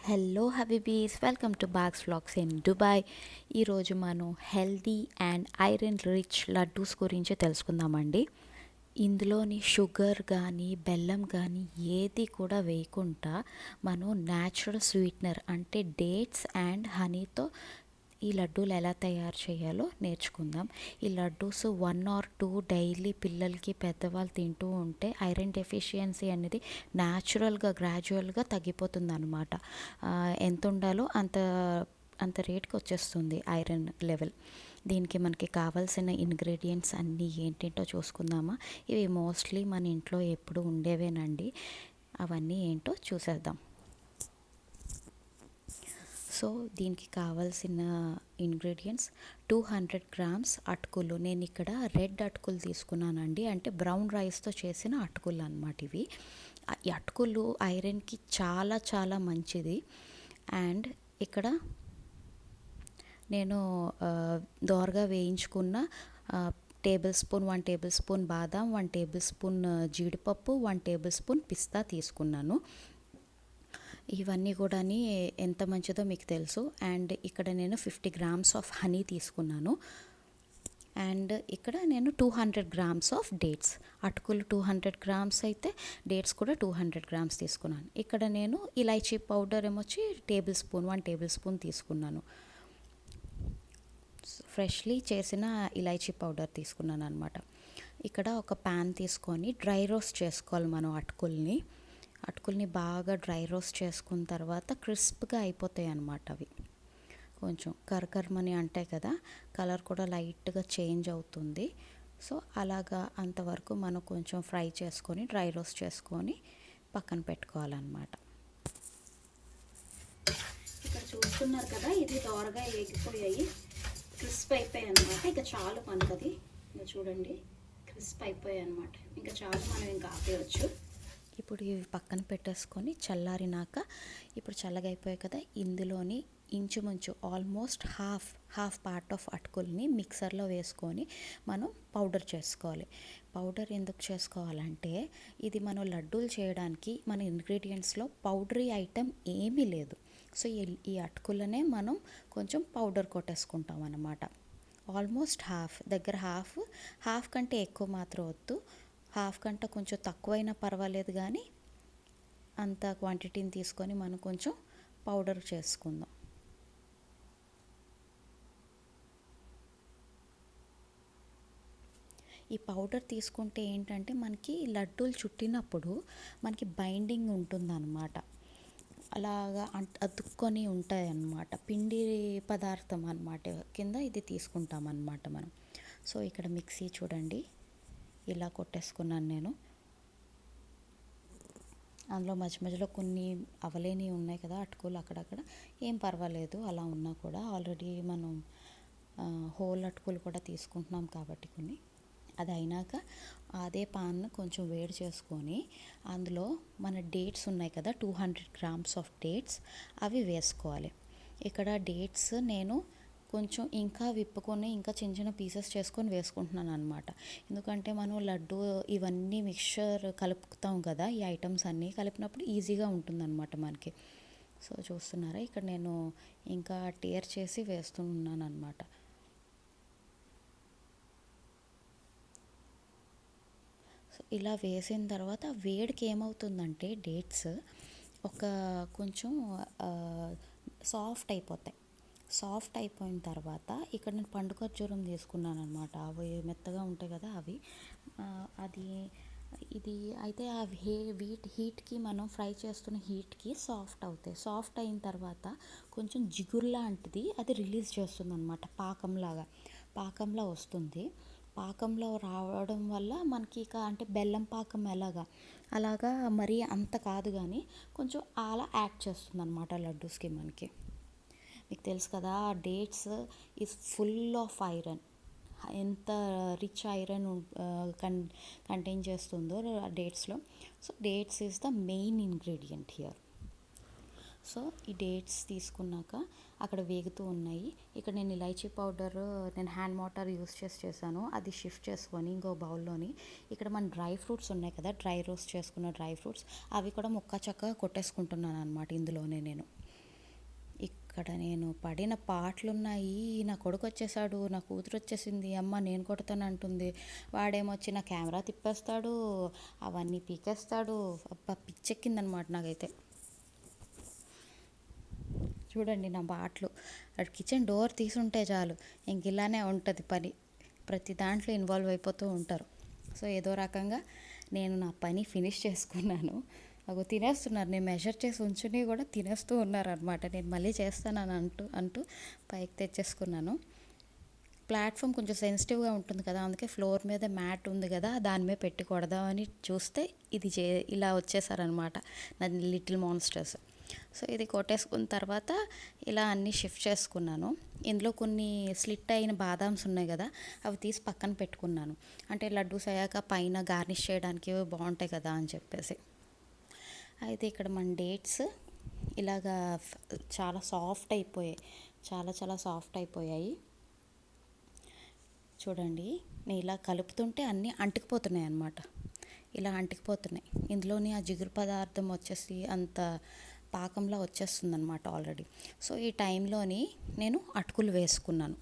Hello హబీబీస్, welcome to bags vlogs in Dubai. ఈరోజు మనం healthy and iron rich laddoos గురించి తెలుసుకుందామండి. ఇందులోని షుగర్ కానీ బెల్లం కానీ ఏది కూడా వేయకుండా మనం న్యాచురల్ స్వీట్నర్ అంటే డేట్స్ అండ్ హనీతో ఈ లడ్డూలు ఎలా తయారు చేయాలో నేర్చుకుందాం. ఈ లడ్డూస్ 1 or 2 డైలీ పిల్లలకి పెద్దవాళ్ళు తింటూ ఉంటే ఐరన్ డెఫిషియన్సీ అనేది న్యాచురల్గా గ్రాడ్యువల్గా తగ్గిపోతుంది అనమాట. ఎంత ఉండాలో అంత రేట్కి వచ్చేస్తుంది ఐరన్ లెవెల్. దీనికి మనకి కావాల్సిన ఇంగ్రీడియంట్స్ అన్నీ ఏంటేంటో చూసుకుందామా. ఇవి మోస్ట్లీ మన ఇంట్లో ఎప్పుడు ఉండేవేనండి. అవన్నీ ఏంటో చూసేద్దాం. సో దీనికి కావాల్సిన ఇంగ్రీడియంట్స్ 200 grams అటుకులు. నేను ఇక్కడ రెడ్ అటుకులు తీసుకున్నానండి, అంటే బ్రౌన్ రైస్తో చేసిన అటుకులు అన్నమాట ఇవి. ఈ అటుకులు ఐరన్కి చాలా చాలా మంచిది. అండ్ ఇక్కడ నేను దోరగా వేయించుకున్న 1 టేబుల్ స్పూన్ బాదాం, 1 టేబుల్ స్పూన్ జీడిపప్పు, 1 టేబుల్ స్పూన్ పిస్తా తీసుకున్నాను. ఇవన్నీ కూడా ఎంత మంచిదో మీకు తెలుసు. అండ్ ఇక్కడ నేను 50 grams ఆఫ్ హనీ తీసుకున్నాను. అండ్ ఇక్కడ నేను 200 grams ఆఫ్ డేట్స్. అటుకులు 200 grams అయితే డేట్స్ కూడా 200 grams తీసుకున్నాను. ఇక్కడ నేను ఇలాచీ పౌడర్ ఏమొచ్చి 1 టేబుల్ స్పూన్ తీసుకున్నాను. ఫ్రెష్లీ చేసిన ఇలాచీ పౌడర్ తీసుకున్నాను అనమాట. ఇక్కడ ఒక ప్యాన్ తీసుకొని డ్రై రోస్ట్ చేసుకోవాలి మనం అటుకుల్ని బాగా డ్రై రోస్ట్ చేసుకున్న తర్వాత క్రిస్ప్గా అయిపోతాయి అన్నమాట. అవి కొంచెం కరకరమని అంటాయి కదా, కలర్ కూడా లైట్గా చేంజ్ అవుతుంది. సో అలాగా అంతవరకు మనం కొంచెం ఫ్రై చేసుకొని డ్రై రోస్ట్ చేసుకొని పక్కన పెట్టుకోవాలన్నమాట. ఇక్కడ చూస్తున్నారు కదా, ఇది దోరగా ఏగిపోయాయి, క్రిస్ప్ అయిపోయాయి అన్నమాట. ఇక చాలు మనకది, ఇంకా చూడండి క్రిస్ప్ అయిపోయాయి అన్నమాట. ఇంకా చాలు, మనం ఇంకా ఆపేయచ్చు. ఇప్పుడు ఇవి పక్కన పెట్టేసుకొని చల్లారినాక, ఇప్పుడు చల్లగా అయిపోయాయి కదా, ఇందులోని ఇంచుమించు ఆల్మోస్ట్ హాఫ్ పార్ట్ ఆఫ్ అటుకుల్ని మిక్సర్లో వేసుకొని మనం పౌడర్ చేసుకోవాలి. పౌడర్ ఎందుకు చేసుకోవాలంటే, ఇది మనం లడ్డూలు చేయడానికి మన ఇంగ్రీడియంట్స్లో పౌడరీ ఐటెం ఏమీ లేదు. సో ఈ అటుకులనే మనం కొంచెం పౌడర్ కొట్టేసుకుంటాం అన్నమాట. ఆల్మోస్ట్ హాఫ్ కంటే ఎక్కువ మాత్రం వద్దు. హాఫ్ కంటే కొంచెం తక్కువైనా పర్వాలేదు, కానీ అంత క్వాంటిటీని తీసుకొని మనం కొంచెం పౌడర్ చేసుకుందాం. ఈ పౌడర్ తీసుకుంటే ఏంటంటే మనకి లడ్డూలు చుట్టినప్పుడు మనకి బైండింగ్ ఉంటుందన్నమాట. అలాగా అతుక్కొని ఉంటాయి అన్నమాట. పిండి పదార్థం అన్నమాట కింద ఇది తీసుకుంటాం అన్నమాట మనం. సో ఇక్కడ మిక్సీ చూడండి ఇలా కొట్టేసుకున్నాను నేను. అందులో మధ్యలో కొన్ని అవలేని ఉన్నాయి కదా అటుకులు, అక్కడక్కడ ఏం పర్వాలేదు అలా ఉన్నా కూడా. ఆల్రెడీ మనం హోల్ అటుకులు కూడా తీసుకుంటున్నాం కాబట్టి కొన్ని. అది అయినాక అదే పాన్ కొంచెం వేడి చేసుకొని అందులో మన డేట్స్ ఉన్నాయి కదా, 200 grams ఆఫ్ డేట్స్, అవి వేసుకోవాలి. ఇక్కడ డేట్స్ నేను కొంచెం ఇంకా విప్పుకొని ఇంకా చిన్న చిన్న పీసెస్ చేసుకొని వేసుకుంటున్నాను అనమాట. ఎందుకంటే మనం లడ్డు ఇవన్నీ మిక్చర్ కలుపుతాం కదా, ఈ ఐటమ్స్ అన్నీ కలిపినప్పుడు ఈజీగా ఉంటుందన్నమాట మనకి. సో చూస్తున్నారా, ఇక్కడ నేను ఇంకా టేర్ చేసి వేస్తున్నాను అనమాట. సో ఇలా వేసిన తర్వాత వేడికి ఏమవుతుందంటే డేట్స్ కొంచెం సాఫ్ట్ అయిపోతాయి. సాఫ్ట్ అయిపోయిన తర్వాత ఇక్కడ నేను పండు ఖర్జూరం తీసుకున్నాను అనమాట. అవి మెత్తగా ఉంటాయి కదా అవి. ఇది అయితే హీట్కి మనం ఫ్రై చేస్తున్న హీట్కి సాఫ్ట్ అవుతాయి. సాఫ్ట్ అయిన తర్వాత కొంచెం జిగురు లాంటిది అది రిలీజ్ చేస్తుంది అనమాట. పాకంలా వస్తుంది. పాకంలో రావడం వల్ల మనకి ఇక అంటే బెల్లం పాకం అలాగా మరీ అంత కాదు, కానీ కొంచెం అలా యాడ్ చేస్తుంది అనమాట లడ్డూస్కి మనకి. మీకు తెలుసు కదా, dates is full of iron. ఎంత రిచ్ ఐరన్ కంటైన్ చేస్తుందో డేట్స్లో. So dates is the main ingredient here. So ఈ డేట్స్ తీసుకున్నాక అక్కడ వేగుతూ ఉన్నాయి. ఇక్కడ నేను ఇలాచీ పౌడర్ నేను హ్యాండ్ మోటార్ యూస్ చేశాను. అది షిఫ్ట్ చేసుకొని ఇంకో బౌల్లోని ఇక్కడ మన డ్రై ఫ్రూట్స్ ఉన్నాయి కదా, డ్రై రోస్ట్ చేసుకున్న డ్రై ఫ్రూట్స్, అవి కూడా ముక్క చక్కగా కొట్టేసుకుంటున్నాను అనమాట ఇందులోనే నేను. ఇక్కడ నేను పడిన పాటలున్నాయి. నా కొడుకు వచ్చేసాడు, నా కూతురు వచ్చేసింది, అమ్మ నేను కొడతాను అంటుంది. వాడేమొచ్చి నా కెమెరా తిప్పేస్తాడు, అవన్నీ పీకేస్తాడు. అబ్బా పిచ్చెక్కిందనమాట నాకైతే. చూడండి నా బాటలు. కిచెన్ డోర్ తీసుంటే చాలు ఇంక ఇలానే ఉంటుంది పని. ప్రతి దాంట్లో ఇన్వాల్వ్ అయిపోతూ ఉంటారు. సో ఏదో రకంగా నేను నా పని ఫినిష్ చేసుకున్నాను. అగో తినేస్తున్నారు, నేను మెజర్ చేసి ఉంచుని కూడా తినేస్తూ ఉన్నారనమాట. నేను మళ్ళీ చేస్తానని అంటూ పైకి తెచ్చేసుకున్నాను. ప్లాట్ఫామ్ కొంచెం సెన్సిటివ్గా ఉంటుంది కదా, అందుకే ఫ్లోర్ మీద మ్యాట్ ఉంది కదా దాని మీద పెట్టి కొడదామని చూస్తే ఇది ఇలా వచ్చేసారనమాట నా లిటిల్ మాన్స్టర్స్. సో ఇది కొట్టేసుకున్న తర్వాత ఇలా అన్నీ షిఫ్ట్ చేసుకున్నాను. ఇందులో కొన్ని స్లిట్ అయిన బాదామ్స్ ఉన్నాయి కదా, అవి తీసి పక్కన పెట్టుకున్నాను. అంటే లడ్డూస్ అయ్యాక పైన గార్నిష్ చేయడానికి బాగుంటాయి కదా అని చెప్పేసి. అయితే ఇక్కడ మన డేట్స్ ఇలాగా చాలా సాఫ్ట్ అయిపోయాయి, చాలా సాఫ్ట్ అయిపోయాయి. చూడండి నేను ఇలా కలుపుతుంటే అన్నీ అంటుకుపోతున్నాయి అన్నమాట. ఇలా అంటుకుపోతున్నాయి. ఇందులోని ఆ జిగురు పదార్థం వచ్చేసి అంత పాకంలా వచ్చేస్తుంది అనమాట ఆల్రెడీ. సో ఈ టైంలోని నేను అటుకులు వేసుకున్నాను.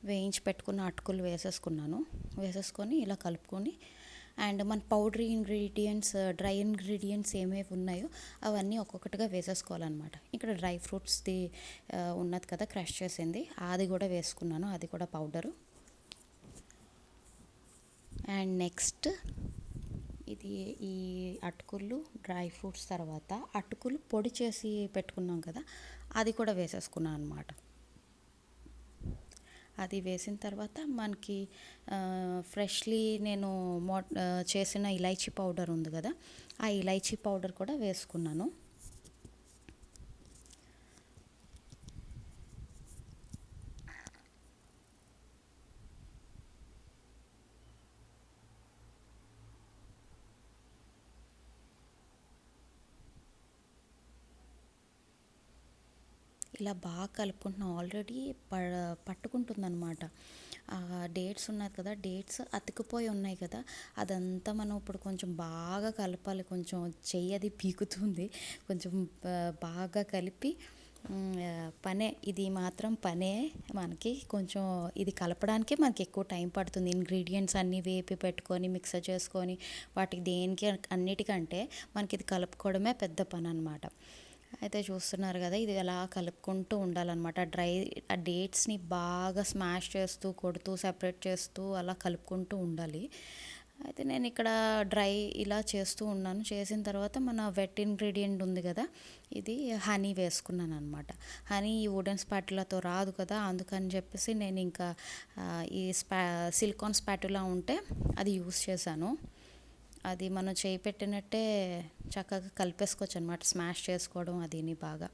వేయించి పెట్టుకున్న అటుకులు వేసేసుకొని ఇలా కలుపుకొని, అండ్ మన పౌడరీ ఇంగ్రీడియంట్స్, డ్రై ఇంగ్రీడియంట్స్ ఏమేమి ఉన్నాయో అవన్నీ ఒక్కొక్కటిగా వేసేసుకోవాలన్నమాట. ఇక్కడ డ్రై ఫ్రూట్స్ది ఉన్నది కదా క్రష్ చేసింది, అది కూడా వేసుకున్నాను, అది కూడా పౌడరు. అండ్ నెక్స్ట్ ఈ అటుకులు డ్రై ఫ్రూట్స్ తర్వాత అటుకులు పొడి చేసి పెట్టుకున్నాం కదా, అది కూడా వేసేసుకున్నాను అనమాట. అది వేసిన తర్వాత మనకి ఫ్రెష్లీ నేను చేసిన ఇలైచీ పౌడర్ ఉంది కదా, ఆ ఇలైచీ పౌడర్ కూడా వేసుకున్నాను. ఇలా బాగా కలుపుకుంటున్నాం. ఆల్రెడీ పట్టుకుంటుందన్నమాట. డేట్స్ ఉన్నది కదా, డేట్స్ అతుకుపోయి ఉన్నాయి కదా, అదంతా మనం ఇప్పుడు కొంచెం బాగా కలపాలి. కొంచెం చెయ్యి అది పీకుతుంది. కొంచెం బాగా కలిపి పనే, ఇది మాత్రం పనే మనకి. కొంచెం ఇది కలపడానికే మనకి ఎక్కువ టైం పడుతుంది. ఇంగ్రీడియంట్స్ అన్నీ వేపి పెట్టుకొని మిక్సర్ చేసుకొని వాటికి దేనికి అన్నిటికంటే మనకి ఇది కలుపుకోవడమే పెద్ద పని అనమాట. అయితే చూస్తున్నారు కదా, ఇది ఎలా కలుపుకుంటూ ఉండాలన్నమాట. ఆ డేట్స్ని బాగా స్మాష్ చేస్తూ కొడుతూ సెపరేట్ చేస్తూ అలా కలుపుకుంటూ ఉండాలి. అయితే నేను ఇక్కడ డ్రై ఇలా చేస్తూ ఉన్నాను. చేసిన తర్వాత మన వెట్ ఇంగ్రీడియంట్ ఉంది కదా, ఇది హనీ వేసుకున్నాను అనమాట. హనీ ఈ వుడెన్ స్పాటులతో రాదు కదా, అందుకని చెప్పేసి నేను ఇంకా ఈ సిలికాన్ స్పాటులా ఉంటే అది యూస్ చేశాను. అది మనం చేయి పెట్టినట్టే చక్కగా కలిపేసుకోవచ్చు అనమాట, స్మాష్ చేసుకోవడం అదిని బాగా.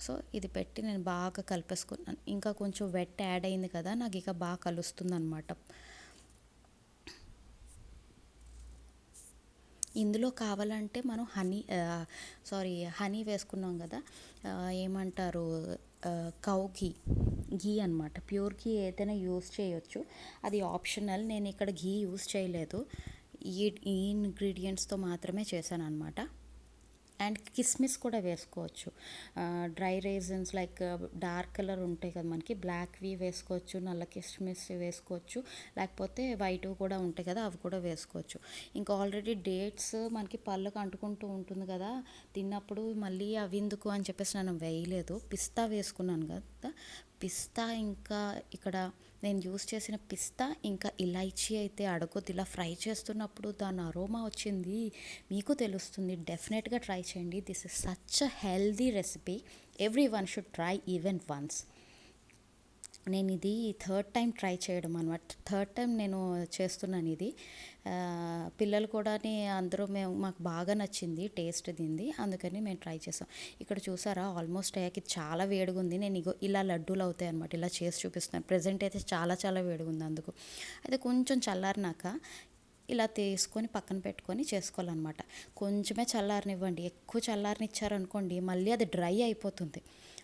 సో ఇది పెట్టి నేను బాగా కలిపేసుకున్నాను. ఇంకా కొంచెం వెట్ యాడ్ అయింది కదా, నాకు ఇక బాగా కలుస్తుంది అనమాట. ఇందులో కావాలంటే మనం హనీ వేసుకున్నాం కదా, ఏమంటారు, కౌ ఘీ అనమాట. ప్యూర్ ఘీ ఏదైనా యూస్ చేయొచ్చు, అది ఆప్షనల్. నేను ఇక్కడ ఘీ యూస్ చేయలేదు, ఈ ఇంగ్రీడియంట్స్తో మాత్రమే చేశాను అనమాట. అండ్ కిస్మిస్ కూడా వేసుకోవచ్చు. Dry raisins like dark colour ఉంటాయి కదా మనకి, బ్లాక్వి వేసుకోవచ్చు, నల్ల కిస్మిస్ వేసుకోవచ్చు, లేకపోతే వైట్ కూడా ఉంటాయి కదా అవి కూడా వేసుకోవచ్చు. ఇంకా ఆల్రెడీ డేట్స్ మనకి పళ్ళకు అంటుకుంటూ ఉంటుంది కదా, తిన్నప్పుడు మళ్ళీ అవి ఎందుకు అని చెప్పేసి నేను వేయలేదు. పిస్తా వేసుకున్నాను కదా, పిస్తా ఇంకా ఇక్కడ నేను యూస్ చేసిన పిస్తా ఇంకా ఇలైచీ అయితే అడగొద్దు. ఇలా ఫ్రై చేస్తున్నప్పుడు దాని అరోమా వచ్చింది, మీకు తెలుస్తుంది. డెఫినెట్గా ట్రై చేయండి. This is such a healthy recipe, every one should try even once. నేను ఇది థర్డ్ టైం ట్రై చేయడం అనమాట. థర్డ్ టైం నేను చేస్తున్నాను ఇది. పిల్లలు కూడా అందరూ మాకు బాగా నచ్చింది టేస్ట్ దీనిది, అందుకని మేము ట్రై చేసాం. ఇక్కడ చూసారా ఆల్మోస్ట్ అయ్యాక ఇది చాలా వేడిగా ఉంది. నేను ఇలా లడ్డూలు అవుతాయి అనమాట, ఇలా చేసి చూపిస్తున్నాను. ప్రజెంట్ అయితే చాలా వేడిగా ఉంది అందుకు. అయితే కొంచెం చల్లారినాక ఇలా తీసుకొని పక్కన పెట్టుకొని చేసుకోవాలన్నమాట. కొంచెమే చల్లారనివ్వండి, ఎక్కువ చల్లారనిచ్చారనుకోండి మళ్ళీ అది డ్రై అయిపోతుంది.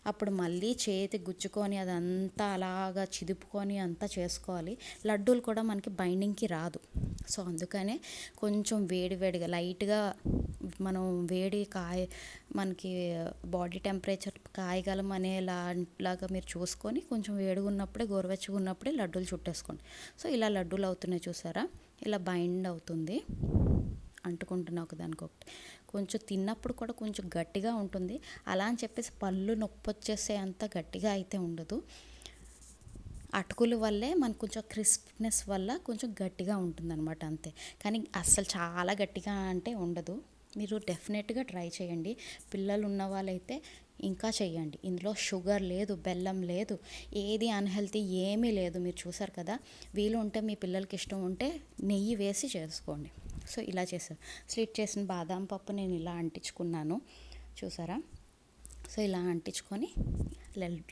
అప్పుడు మళ్ళీ చేతి గుచ్చుకొని అదంతా అలాగా చిదుపుకొని అంతా చేసుకోవాలి. లడ్డూలు కూడా మనకి బైండింగ్కి రాదు. సో అందుకనే కొంచెం వేడివేడిగా లైట్గా మనం మనకి బాడీ టెంపరేచర్ కాయగలం అనేలాగా మీరు చూసుకొని కొంచెం వేడిగా ఉన్నప్పుడే గోరువెచ్చగా ఉన్నప్పుడే లడ్డూలు చుట్టేసుకోండి. సో ఇలా లడ్డూలు అవుతున్నాయి చూసారా, ఇలా బైండ్ అవుతుంది, అంటుకుంటున్నా ఒకదానికొకటి. కొంచెం తిన్నప్పుడు కూడా కొంచెం గట్టిగా ఉంటుంది, అలా అని చెప్పేసి పళ్ళు నొప్పి వచ్చేసే అంత గట్టిగా అయితే ఉండదు. అటుకుల వల్లే మనకు కొంచెం క్రిస్ప్నెస్ వల్ల కొంచెం గట్టిగా ఉంటుందన్నమాట అంతే, కానీ అస్సలు చాలా గట్టిగా అంటే ఉండదు. మీరు డెఫినెట్గా ట్రై చేయండి. పిల్లలు ఉన్న వాళ్ళైతే ఇంకా చేయండి. ఇందులో షుగర్ లేదు, బెల్లం లేదు, ఏది అన్హెల్తీ ఏమీ లేదు. మీరు చూసారు కదా, వీలు ఉంటే మీ పిల్లలకి ఇష్టం ఉంటే నెయ్యి వేసి చేసుకోండి. సో ఇలా చేశాను. స్వీట్ చేసిన బాదాం పప్పు నేను ఇలా అంటించుకున్నాను చూసారా. సో ఇలా అంటించుకొని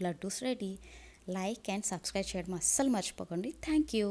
laddoos ready. Like and subscribe చేయడం అస్సలు మర్చిపోకండి. Thank you.